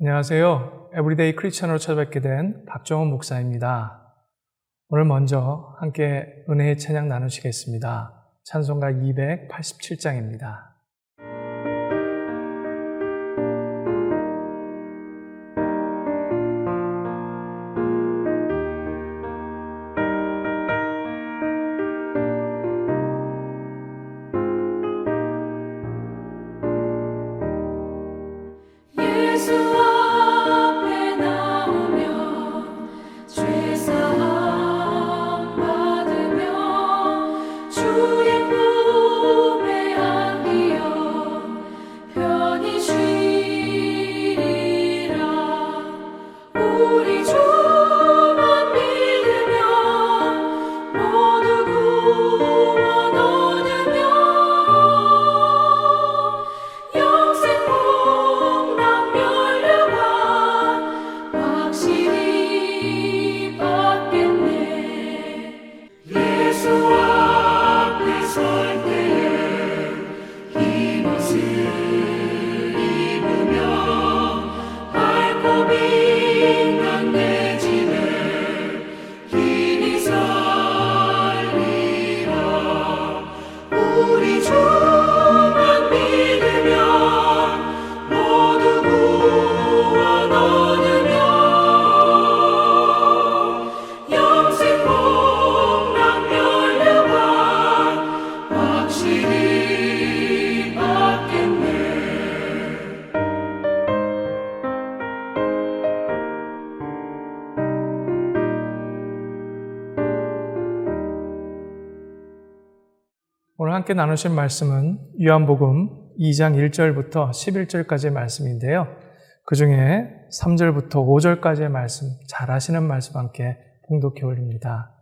안녕하세요. 에브리데이 크리스천으로 찾아뵙게 된 박정훈 목사입니다. 오늘 먼저 함께 은혜의 찬양 나누시겠습니다. 찬송가 287장입니다. 오늘 함께 나누실 말씀은 요한복음 2장 1절부터 11절까지의 말씀인데요. 그 중에 3절부터 5절까지의 말씀, 잘 아시는 말씀 함께 봉독해 올립니다.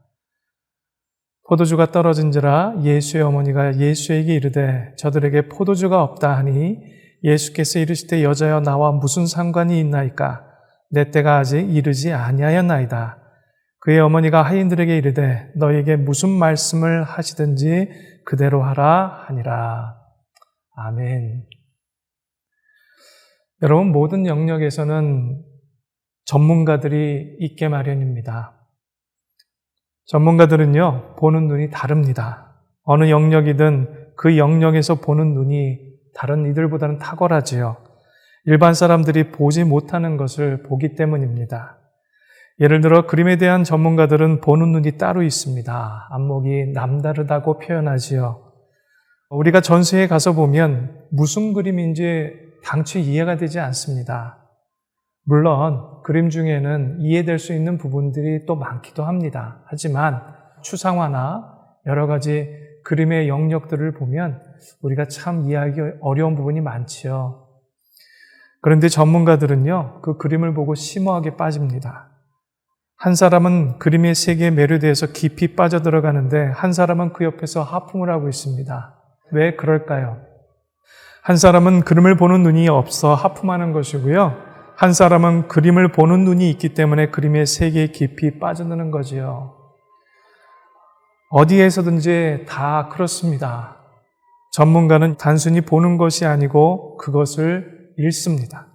포도주가 떨어진지라 예수의 어머니가 예수에게 이르되 저들에게 포도주가 없다 하니 예수께서 이르시되 여자여 나와 무슨 상관이 있나이까 내 때가 아직 이르지 아니하였나이다. 그의 어머니가 하인들에게 이르되 너에게 무슨 말씀을 하시든지 그대로 하라 하니라. 아멘. 여러분, 모든 영역에서는 전문가들이 있게 마련입니다. 전문가들은요, 보는 눈이 다릅니다. 어느 영역이든 그 영역에서 보는 눈이 다른 이들보다는 탁월하지요. 일반 사람들이 보지 못하는 것을 보기 때문입니다. 예를 들어 그림에 대한 전문가들은 보는 눈이 따로 있습니다. 안목이 남다르다고 표현하지요. 우리가 전시회에 가서 보면 무슨 그림인지 당초 이해가 되지 않습니다. 물론 그림 중에는 이해될 수 있는 부분들이 또 많기도 합니다. 하지만 추상화나 여러 가지 그림의 영역들을 보면 우리가 참 이해하기 어려운 부분이 많지요. 그런데 전문가들은요, 그 그림을 보고 심오하게 빠집니다. 한 사람은 그림의 세계에 매료되어서 깊이 빠져들어가는데 한 사람은 그 옆에서 하품을 하고 있습니다. 왜 그럴까요? 한 사람은 그림을 보는 눈이 없어 하품하는 것이고요. 한 사람은 그림을 보는 눈이 있기 때문에 그림의 세계에 깊이 빠져드는 거지요. 어디에서든지 다 그렇습니다. 전문가는 단순히 보는 것이 아니고 그것을 읽습니다.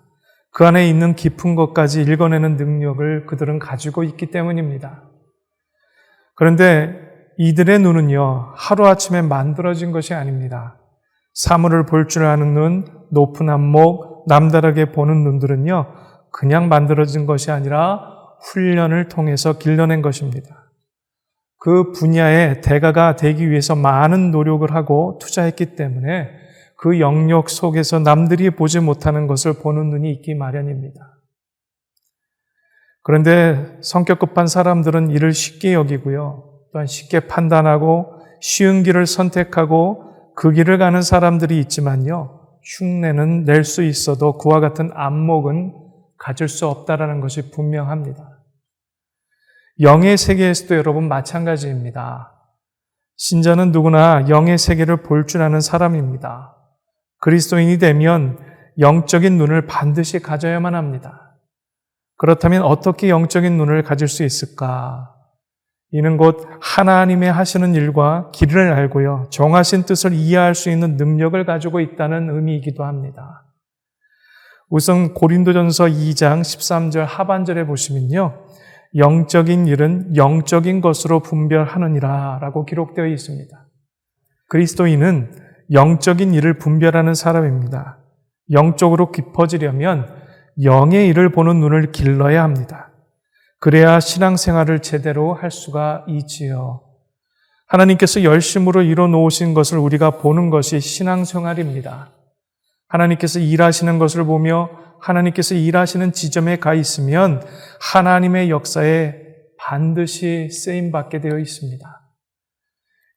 그 안에 있는 깊은 것까지 읽어내는 능력을 그들은 가지고 있기 때문입니다. 그런데 이들의 눈은요, 하루아침에 만들어진 것이 아닙니다. 사물을 볼 줄 아는 눈, 높은 안목, 남다르게 보는 눈들은요, 그냥 만들어진 것이 아니라 훈련을 통해서 길러낸 것입니다. 그 분야의 대가가 되기 위해서 많은 노력을 하고 투자했기 때문에 그 영역 속에서 남들이 보지 못하는 것을 보는 눈이 있기 마련입니다. 그런데 성격 급한 사람들은 이를 쉽게 여기고요. 또한 쉽게 판단하고 쉬운 길을 선택하고 그 길을 가는 사람들이 있지만요. 흉내는 낼 수 있어도 그와 같은 안목은 가질 수 없다라는 것이 분명합니다. 영의 세계에서도 여러분 마찬가지입니다. 신자는 누구나 영의 세계를 볼 줄 아는 사람입니다. 그리스도인이 되면 영적인 눈을 반드시 가져야만 합니다. 그렇다면 어떻게 영적인 눈을 가질 수 있을까? 이는 곧 하나님의 하시는 일과 길을 알고요. 정하신 뜻을 이해할 수 있는 능력을 가지고 있다는 의미이기도 합니다. 우선 고린도전서 2장 13절 하반절에 보시면요. 영적인 일은 영적인 것으로 분별하느니라 라고 기록되어 있습니다. 그리스도인은 영적인 일을 분별하는 사람입니다. 영적으로 깊어지려면 영의 일을 보는 눈을 길러야 합니다. 그래야 신앙생활을 제대로 할 수가 있지요. 하나님께서 열심으로 이뤄놓으신 것을 우리가 보는 것이 신앙생활입니다. 하나님께서 일하시는 것을 보며 하나님께서 일하시는 지점에 가 있으면 하나님의 역사에 반드시 쓰임받게 되어 있습니다.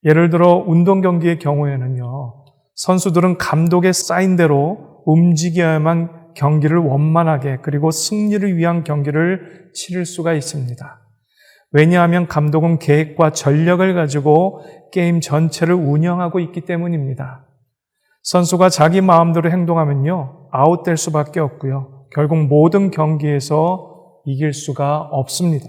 예를 들어 운동 경기의 경우에는요, 선수들은 감독의 사인대로 움직여야만 경기를 원만하게 그리고 승리를 위한 경기를 치를 수가 있습니다. 왜냐하면 감독은 계획과 전력을 가지고 게임 전체를 운영하고 있기 때문입니다. 선수가 자기 마음대로 행동하면요, 아웃될 수밖에 없고요. 결국 모든 경기에서 이길 수가 없습니다.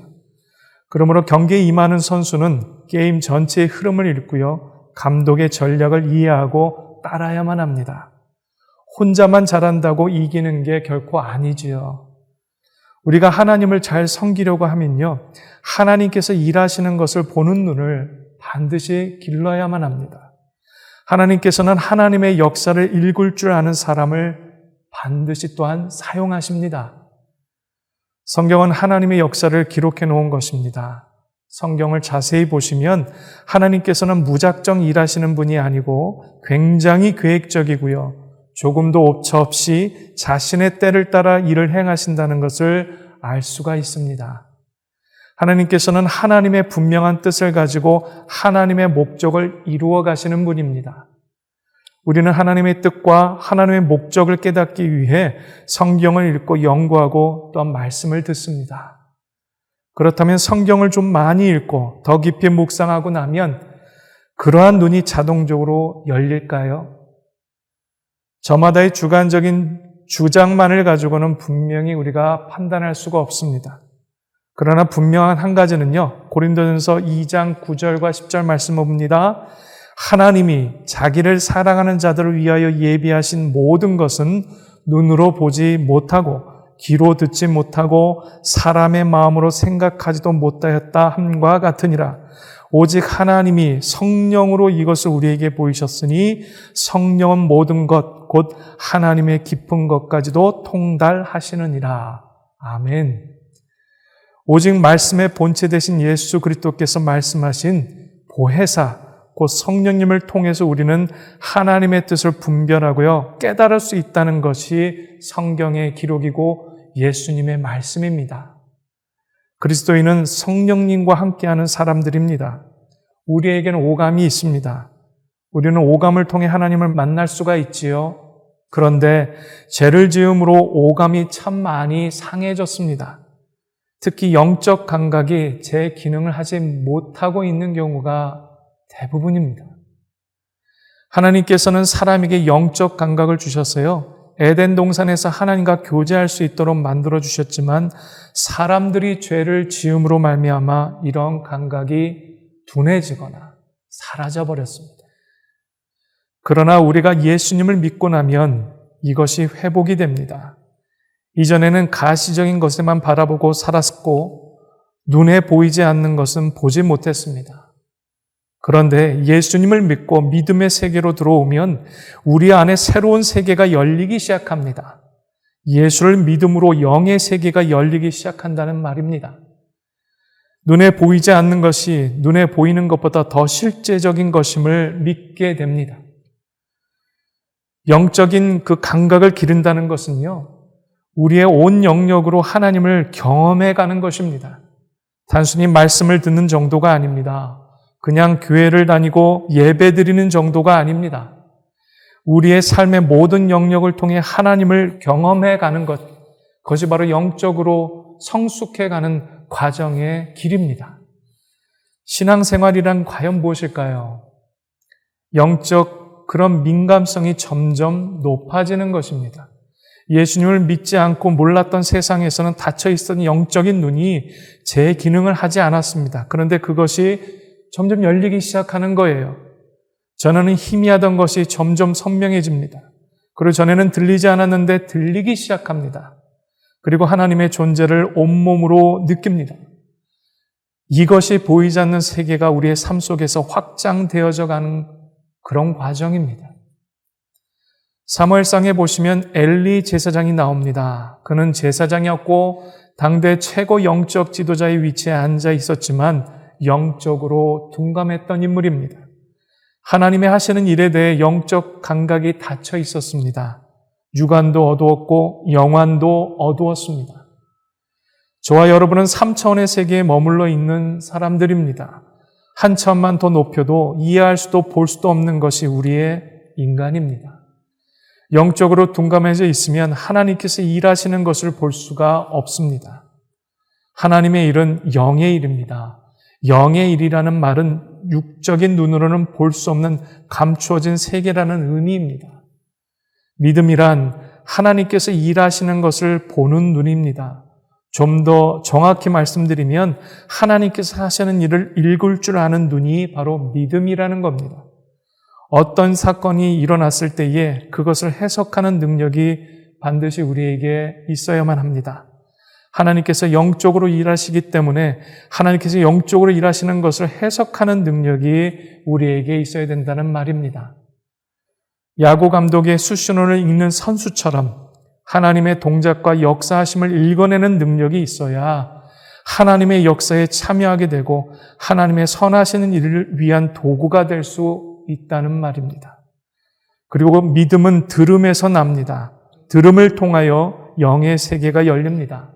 그러므로 경기에 임하는 선수는 게임 전체의 흐름을 읽고요, 감독의 전략을 이해하고 따라야만 합니다. 혼자만 잘한다고 이기는 게 결코 아니지요. 우리가 하나님을 잘 섬기려고 하면요, 하나님께서 일하시는 것을 보는 눈을 반드시 길러야만 합니다. 하나님께서는 하나님의 역사를 읽을 줄 아는 사람을 반드시 또한 사용하십니다. 성경은 하나님의 역사를 기록해 놓은 것입니다. 성경을 자세히 보시면 하나님께서는 무작정 일하시는 분이 아니고 굉장히 계획적이고요, 조금도 오차 없이 자신의 때를 따라 일을 행하신다는 것을 알 수가 있습니다. 하나님께서는 하나님의 분명한 뜻을 가지고 하나님의 목적을 이루어 가시는 분입니다. 우리는 하나님의 뜻과 하나님의 목적을 깨닫기 위해 성경을 읽고 연구하고 또한 말씀을 듣습니다. 그렇다면 성경을 좀 많이 읽고 더 깊이 묵상하고 나면 그러한 눈이 자동적으로 열릴까요? 저마다의 주관적인 주장만을 가지고는 분명히 우리가 판단할 수가 없습니다. 그러나 분명한 한 가지는요, 고린도전서 2장 9절과 10절 말씀을 봅니다. 하나님이 자기를 사랑하는 자들을 위하여 예비하신 모든 것은 눈으로 보지 못하고 귀로 듣지 못하고 사람의 마음으로 생각하지도 못하였다 함과 같으니라. 오직 하나님이 성령으로 이것을 우리에게 보이셨으니 성령은 모든 것 곧 하나님의 깊은 것까지도 통달하시느니라. 아멘. 오직 말씀의 본체 되신 예수 그리스도께서 말씀하신 보혜사 곧 성령님을 통해서 우리는 하나님의 뜻을 분별하고요, 깨달을 수 있다는 것이 성경의 기록이고 예수님의 말씀입니다. 그리스도인은 성령님과 함께하는 사람들입니다. 우리에게는 오감이 있습니다. 우리는 오감을 통해 하나님을 만날 수가 있지요. 그런데 죄를 지음으로 오감이 참 많이 상해졌습니다. 특히 영적 감각이 제 기능을 하지 못하고 있는 경우가 대부분입니다. 하나님께서는 사람에게 영적 감각을 주셨어요. 에덴 동산에서 하나님과 교제할 수 있도록 만들어 주셨지만 사람들이 죄를 지음으로 말미암아 이런 감각이 둔해지거나 사라져 버렸습니다. 그러나 우리가 예수님을 믿고 나면 이것이 회복이 됩니다. 이전에는 가시적인 것에만 바라보고 살았고 눈에 보이지 않는 것은 보지 못했습니다. 그런데 예수님을 믿고 믿음의 세계로 들어오면 우리 안에 새로운 세계가 열리기 시작합니다. 예수를 믿음으로 영의 세계가 열리기 시작한다는 말입니다. 눈에 보이지 않는 것이 눈에 보이는 것보다 더 실제적인 것임을 믿게 됩니다. 영적인 그 감각을 기른다는 것은요, 우리의 온 영역으로 하나님을 경험해 가는 것입니다. 단순히 말씀을 듣는 정도가 아닙니다. 그냥 교회를 다니고 예배 드리는 정도가 아닙니다. 우리의 삶의 모든 영역을 통해 하나님을 경험해 가는 것, 그것이 바로 영적으로 성숙해 가는 과정의 길입니다. 신앙생활이란 과연 무엇일까요? 영적 그런 민감성이 점점 높아지는 것입니다. 예수님을 믿지 않고 몰랐던 세상에서는 닫혀 있었던 영적인 눈이 제 기능을 하지 않았습니다. 그런데 그것이 점점 열리기 시작하는 거예요. 전에는 희미하던 것이 점점 선명해집니다. 그리고 전에는 들리지 않았는데 들리기 시작합니다. 그리고 하나님의 존재를 온몸으로 느낍니다. 이것이 보이지 않는 세계가 우리의 삶 속에서 확장되어져 가는 그런 과정입니다. 사무엘상에 보시면 엘리 제사장이 나옵니다. 그는 제사장이었고 당대 최고 영적 지도자의 위치에 앉아 있었지만 영적으로 둔감했던 인물입니다. 하나님의 하시는 일에 대해 영적 감각이 닫혀 있었습니다. 육안도 어두웠고 영안도 어두웠습니다. 저와 여러분은 3차원의 세계에 머물러 있는 사람들입니다. 한 차원만 더 높여도 이해할 수도 볼 수도 없는 것이 우리의 인간입니다. 영적으로 둔감해져 있으면 하나님께서 일하시는 것을 볼 수가 없습니다. 하나님의 일은 영의 일입니다. 영의 일이라는 말은 육적인 눈으로는 볼 수 없는 감추어진 세계라는 의미입니다. 믿음이란 하나님께서 일하시는 것을 보는 눈입니다. 좀 더 정확히 말씀드리면 하나님께서 하시는 일을 읽을 줄 아는 눈이 바로 믿음이라는 겁니다. 어떤 사건이 일어났을 때에 그것을 해석하는 능력이 반드시 우리에게 있어야만 합니다. 하나님께서 영적으로 일하시기 때문에 하나님께서 영적으로 일하시는 것을 해석하는 능력이 우리에게 있어야 된다는 말입니다. 야구 감독의 수신호를 읽는 선수처럼 하나님의 동작과 역사하심을 읽어내는 능력이 있어야 하나님의 역사에 참여하게 되고 하나님의 선하시는 일을 위한 도구가 될 수 있다는 말입니다. 그리고 믿음은 들음에서 납니다. 들음을 통하여 영의 세계가 열립니다.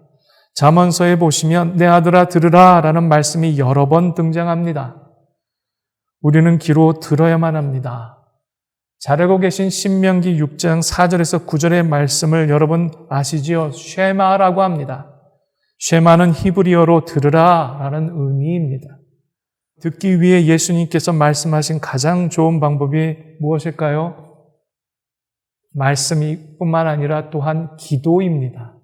잠언서에 보시면 내 아들아 들으라 라는 말씀이 여러 번 등장합니다. 우리는 귀로 들어야만 합니다. 잘 알고 계신 신명기 6장 4절에서 9절의 말씀을 여러분 아시지요? 쉐마라고 합니다. 쉐마는 히브리어로 들으라 라는 의미입니다. 듣기 위해 예수님께서 말씀하신 가장 좋은 방법이 무엇일까요? 말씀뿐만 아니라 또한 기도입니다.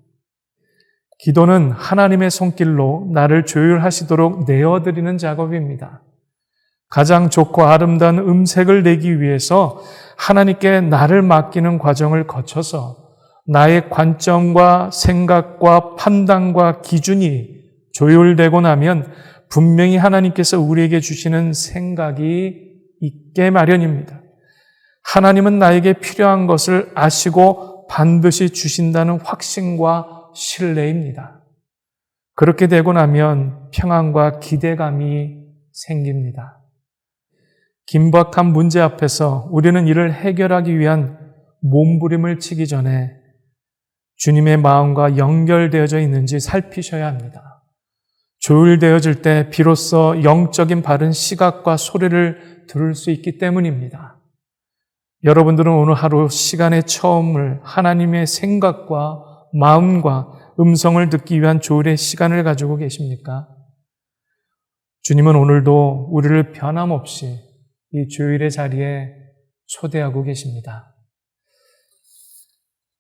기도는 하나님의 손길로 나를 조율하시도록 내어드리는 작업입니다. 가장 좋고 아름다운 음색을 내기 위해서 하나님께 나를 맡기는 과정을 거쳐서 나의 관점과 생각과 판단과 기준이 조율되고 나면 분명히 하나님께서 우리에게 주시는 생각이 있게 마련입니다. 하나님은 나에게 필요한 것을 아시고 반드시 주신다는 확신과 신뢰입니다. 그렇게 되고 나면 평안과 기대감이 생깁니다. 긴박한 문제 앞에서 우리는 이를 해결하기 위한 몸부림을 치기 전에 주님의 마음과 연결되어져 있는지 살피셔야 합니다. 조율되어질 때 비로소 영적인 바른 시각과 소리를 들을 수 있기 때문입니다. 여러분들은 오늘 하루 시간의 처음을 하나님의 생각과 마음과 음성을 듣기 위한 조율의 시간을 가지고 계십니까? 주님은 오늘도 우리를 변함없이 이 조율의 자리에 초대하고 계십니다.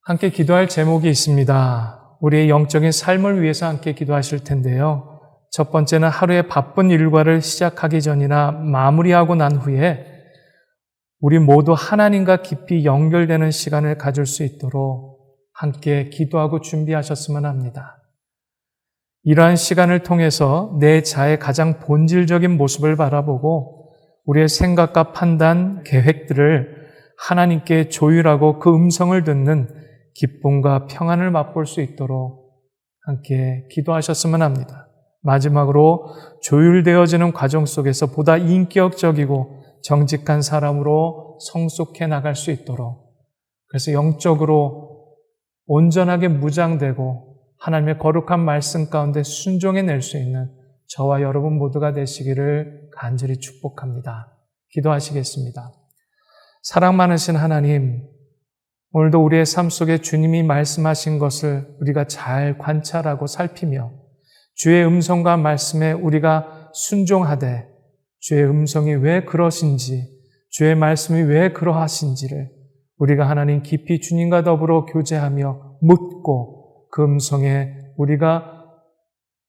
함께 기도할 제목이 있습니다. 우리의 영적인 삶을 위해서 함께 기도하실 텐데요. 첫 번째는 하루의 바쁜 일과를 시작하기 전이나 마무리하고 난 후에 우리 모두 하나님과 깊이 연결되는 시간을 가질 수 있도록 함께 기도하고 준비하셨으면 합니다. 이러한 시간을 통해서 내 자의 가장 본질적인 모습을 바라보고 우리의 생각과 판단, 계획들을 하나님께 조율하고 그 음성을 듣는 기쁨과 평안을 맛볼 수 있도록 함께 기도하셨으면 합니다. 마지막으로 조율되어지는 과정 속에서 보다 인격적이고 정직한 사람으로 성숙해 나갈 수 있도록, 그래서 영적으로 온전하게 무장되고 하나님의 거룩한 말씀 가운데 순종해낼 수 있는 저와 여러분 모두가 되시기를 간절히 축복합니다. 기도하시겠습니다. 사랑 많으신 하나님, 오늘도 우리의 삶 속에 주님이 말씀하신 것을 우리가 잘 관찰하고 살피며 주의 음성과 말씀에 우리가 순종하되 주의 음성이 왜 그러신지, 주의 말씀이 왜 그러하신지를 우리가 하나님 깊이 주님과 더불어 교제하며 묻고 그 음성에 우리가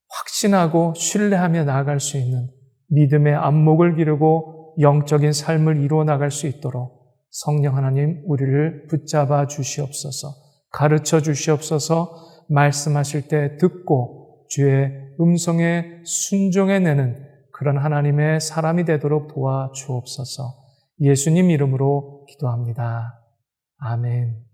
확신하고 신뢰하며 나아갈 수 있는 믿음의 안목을 기르고 영적인 삶을 이루어 나갈 수 있도록 성령 하나님 우리를 붙잡아 주시옵소서. 가르쳐 주시옵소서. 말씀하실 때 듣고 주의 음성에 순종해내는 그런 하나님의 사람이 되도록 도와주옵소서. 예수님 이름으로 기도합니다. 아멘.